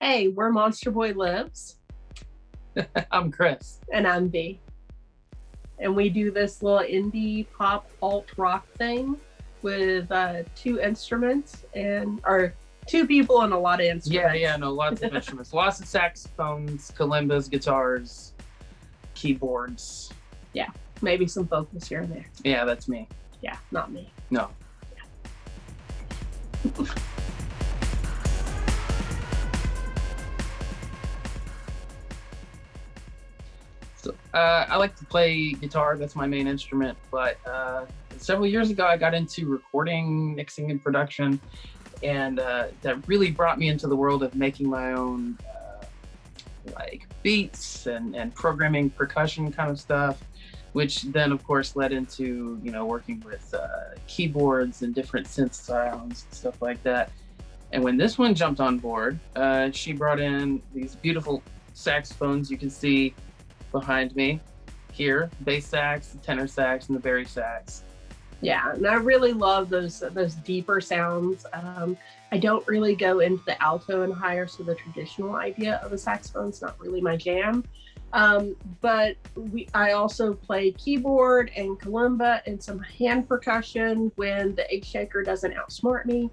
Hey, we're Monsterboy Lives, I'm Chris. and I'm B. And we do this little indie pop alt rock thing with two instruments or two people and a lot of instruments. No, lots of instruments. Lots of saxophones, kalimbas, guitars, keyboards. Yeah, maybe some vocals here and there. Yeah, that's me. Yeah, not me. No. So, I like to play guitar. That's my main instrument. But several years ago, I got into recording, mixing, and production. And that really brought me into the world of making my own like beats and programming percussion kind of stuff, which then of course led into working with keyboards and different synth sounds and stuff like that. And when this one jumped on board, she brought in these beautiful saxophones you can see behind me here: bass sax, tenor sax, and the bari sax. Yeah, and I really love those deeper sounds. I don't really go into the alto and higher, so the traditional idea of a saxophone is not really my jam. But I also play keyboard and kalimba and some hand percussion when the egg shaker doesn't outsmart me.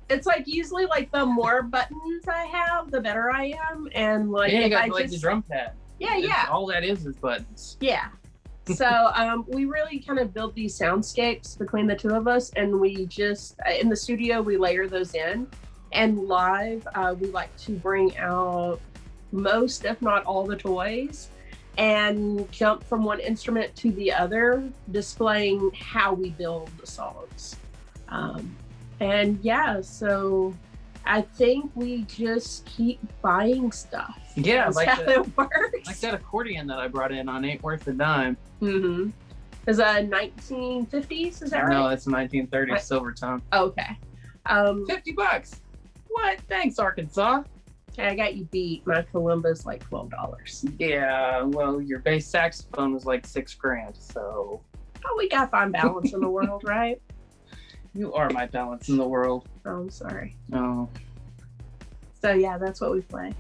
It's like usually like the more buttons I have, the better I am. And like you got like the drum pad. Yeah. All that is buttons. Yeah. So we really kind of build these soundscapes between the two of us, and we just in the studio we layer those in, and live we like to bring out most, if not all, the toys and jump from one instrument to the other, displaying how we build the songs. So I think we just keep buying stuff. Yeah, that's like how it works. Like that accordion that I brought in on Ain't Worth a Dime. Mm-hmm. Is that 1950s? Is that right? No, it's 1930s silver tongue. Okay. $50. What? Thanks, Arkansas. I got you beat. My kalimba's like $12. Yeah, well, your bass saxophone was like $6,000. So. Oh, we got fine balance in the world, right? You are my balance in the world. Oh, I'm sorry. Oh. So yeah, that's what we play.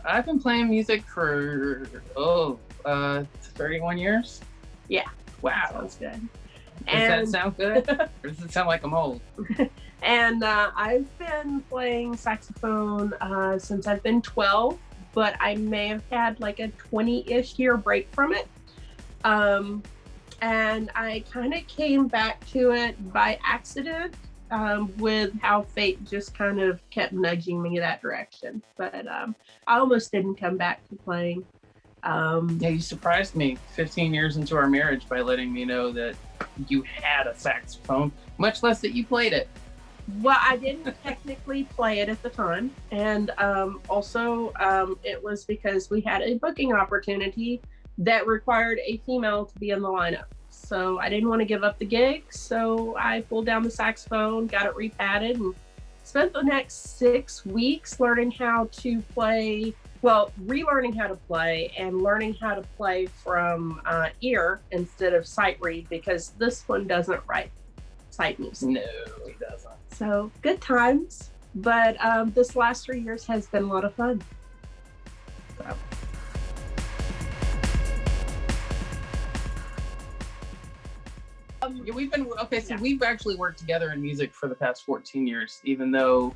I've been playing music for 31 years. Yeah. Wow. Sounds good. Does that sound good? Or does it sound like I'm old? And I've been playing saxophone since I've been 12, but I may have had like a 20-ish year break from it. And I kind of came back to it by accident, with how fate just kind of kept nudging me that direction. But I almost didn't come back to playing. Yeah, you surprised me 15 years into our marriage by letting me know that you had a saxophone, much less that you played it. Well, I didn't technically play it at the time. And also it was because we had a booking opportunity that required a female to be in the lineup. So I didn't want to give up the gig. So I pulled down the saxophone, got it repadded, and spent the next 6 weeks learning how to play. Well, relearning how to play and learning how to play from ear instead of sight read, because this one doesn't write sight music. No, it doesn't. So good times. But this last 3 years has been a lot of fun. So. We've actually worked together in music for the past 14 years, even though,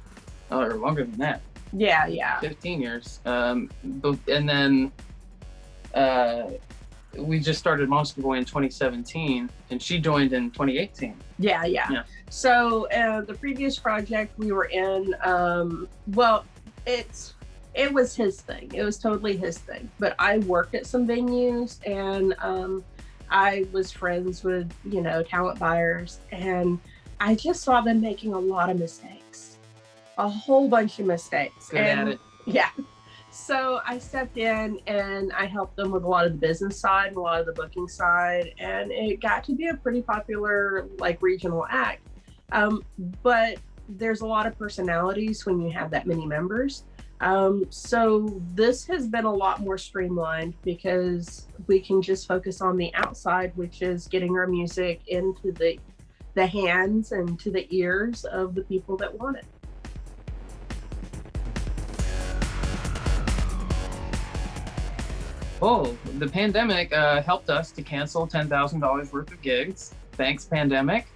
or longer than that. Yeah. 15 years. And then we just started Monsterboy in 2017, and she joined in 2018. Yeah. So the previous project we were in, it was his thing. It was totally his thing. But I worked at some venues, and I was friends with, talent buyers, and I just saw them making a lot of mistakes, a whole bunch of mistakes. Good at it. Yeah. So I stepped in and I helped them with a lot of the business side and a lot of the booking side, and it got to be a pretty popular regional act. But there's a lot of personalities when you have that many members. So this has been a lot more streamlined because we can just focus on the outside, which is getting our music into the hands and to the ears of the people that want it. Oh, the pandemic helped us to cancel $10,000 worth of gigs. Thanks, pandemic.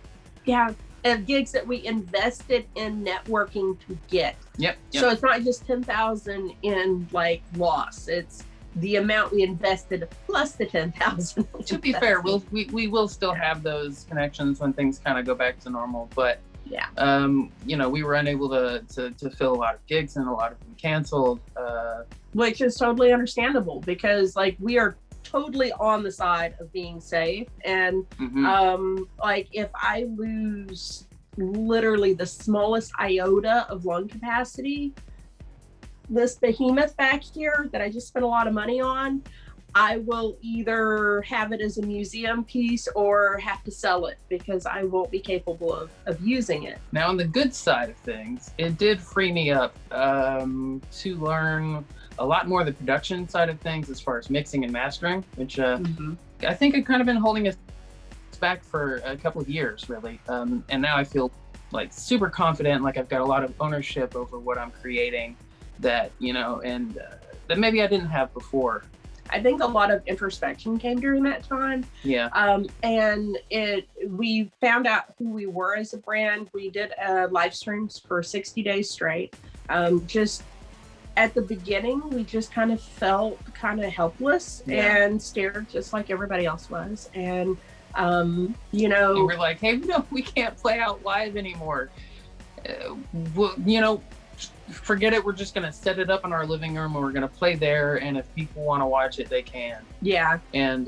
Yeah, and gigs that we invested in networking to get. Yep. So it's not just 10,000 in like loss. It's the amount we invested plus the 10,000. To be fair, we will still have those connections when things kind of go back to normal. But yeah, we were unable to fill a lot of gigs, and a lot of them canceled. Which is totally understandable because like we are totally on the side of being safe, and like if I lose literally the smallest iota of lung capacity, this behemoth back here that I just spent a lot of money on, I will either have it as a museum piece or have to sell it because I won't be capable of using it. Now, on the good side of things, it did free me up to learn a lot more of the production side of things as far as mixing and mastering, which I think had kind of been holding us back for a couple of years, really. And now I feel like super confident, like I've got a lot of ownership over what I'm creating that, that maybe I didn't have before. I think a lot of introspection came during that time. Yeah. And we found out who we were as a brand. We did live streams for 60 days straight. Just at the beginning, we just kind of felt kind of helpless and scared, just like everybody else was. And and we're like, hey, no, we can't play out live anymore. Forget it. We're just going to set it up in our living room and we're going to play there. And if people want to watch it, they can. Yeah. And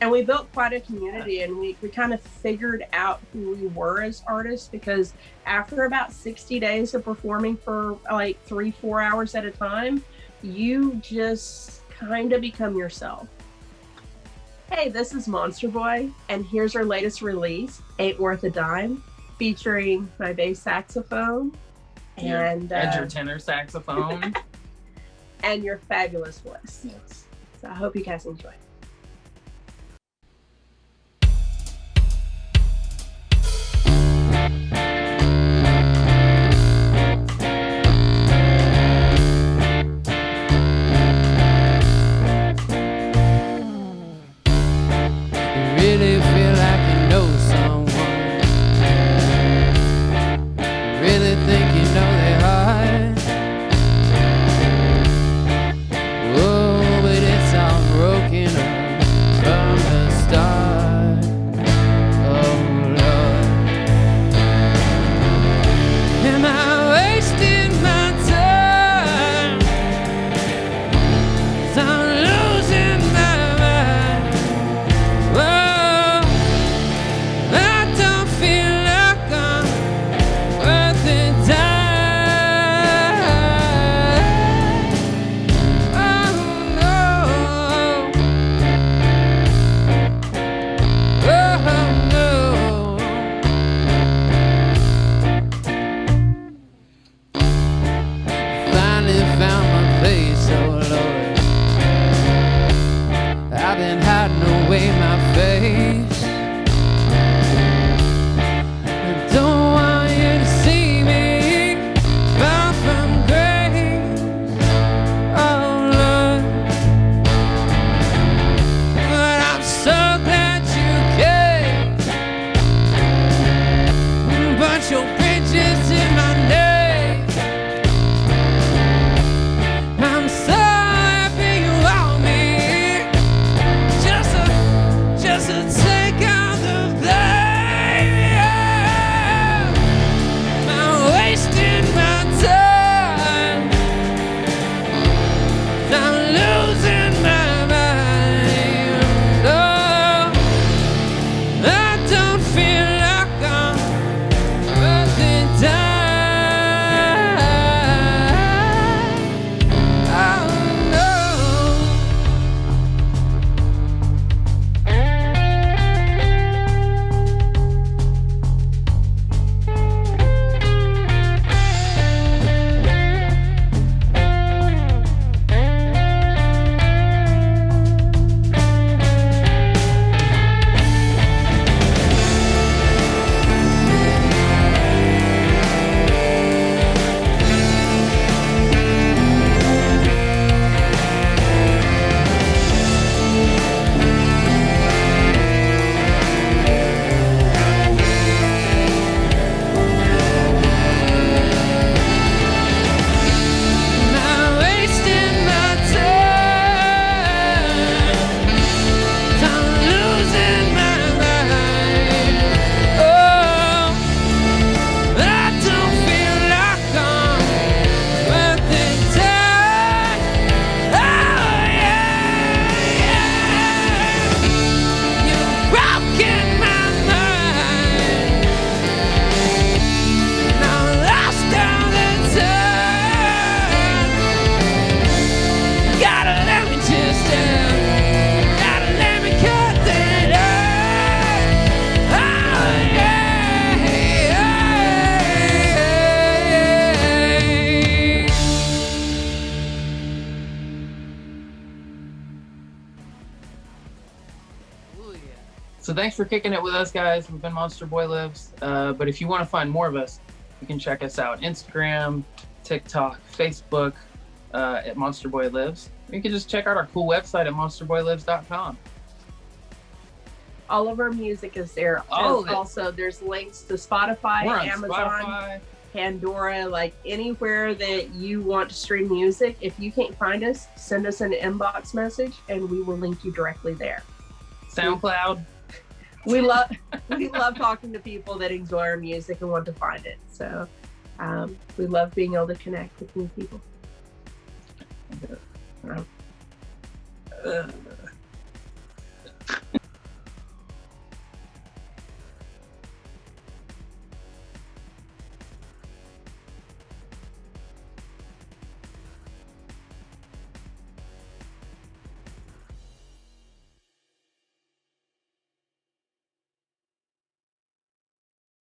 we built quite a community, and we kind of figured out who we were as artists, because after about 60 days of performing for like 3-4 hours at a time, you just kind of become yourself. Hey, this is Monsterboy, and here's our latest release, Ain't Worth a Dime, featuring my bass saxophone and your tenor saxophone and your fabulous voice. Yes. So I hope you guys enjoy. Really feel like you know someone. Really think you know their heart. Oh, but it's all broken up from the start. Oh Lord, am I wasting my time? 'Cause I'm losing my mind. Whoa, I don't feel like I'm worth the time. Oh no, oh no. Finally found my place, oh Lord. I've been hiding away my face. I don't want you to see me far from grace, oh Lord. But I'm so glad you came. Burnt your bridges in my name. I'm so happy you want me. Just So thanks for kicking it with us, guys. We've been Monsterboy Lives. But if you want to find more of us, you can check us out Instagram, TikTok, Facebook at Monsterboy Lives. Or you can just check out our cool website at monsterboylives.com. All of our music is there. All of it. Also, there's links to Spotify, We're on Amazon, Spotify. Pandora, like anywhere that you want to stream music. If you can't find us, send us an inbox message and we will link you directly there. SoundCloud. We love talking to people that enjoy our music and want to find it. So we love being able to connect with new people.